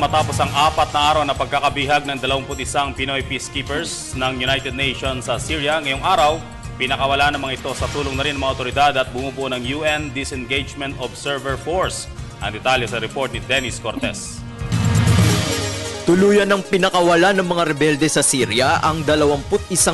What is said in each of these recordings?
Matapos ang 4 na araw na pagkakabihag ng 21 Pinoy peacekeepers ng United Nations sa Syria, ngayong araw, pinakawala ng mga ito sa tulong na rin ng mga otoridad at bumubuo ng UN Disengagement Observer Force. Ang detalye sa report ni Dennis Cortez. Tuluyan ng pinakawala ng mga rebelde sa Syria ang 21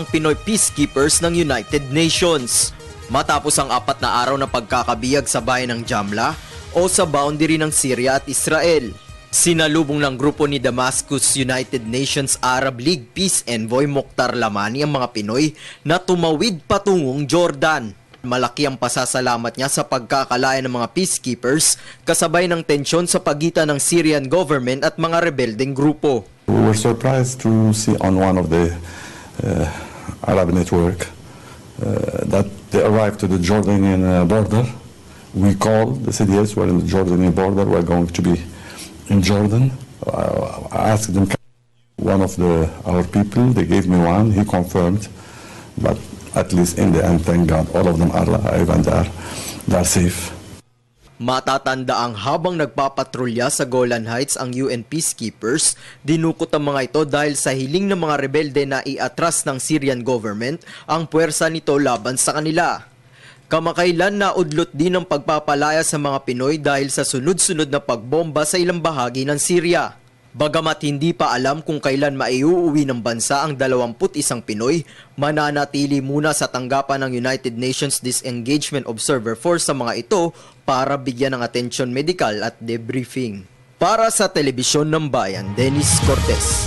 Pinoy peacekeepers ng United Nations. Matapos ang 4 na araw na pagkakabihag sa bayan ng Jamla o sa boundary ng Syria at Israel. Sinalubong ng grupo ni Damascus United Nations Arab League Peace Envoy Mokhtar Lamani ang mga Pinoy na tumawid patungong Jordan. Malaki ang pasasalamat niya sa pagkakalaya ng mga peacekeepers kasabay ng tensyon sa pagitan ng Syrian government at mga rebeldeng grupo. We were surprised to see on one of the Arab network that they arrived to the Jordanian border. We called the CDS, we're in the Jordanian border, we're going to be in Jordan. I asked them, one of our people, they gave me one, he confirmed, but at least in the end, thank God, all of them are alive and they're safe. Matatanda ang habang nagpapatrolya sa Golan Heights ang UN peacekeepers, dinukot ang mga ito dahil sa hiling ng mga rebelde na iatras ng Syrian government ang puwersa nito laban sa kanila. Kamakailan na udlot din ang pagpapalaya sa mga Pinoy dahil sa sunod-sunod na pagbomba sa ilang bahagi ng Syria. Bagamat hindi pa alam kung kailan maiuuwi ng bansa ang 21 Pinoy, mananatili muna sa tanggapan ng United Nations Disengagement Observer Force sa mga ito para bigyan ng atensyon medikal at debriefing. Para sa Telebisyon ng Bayan, Dennis Cortez.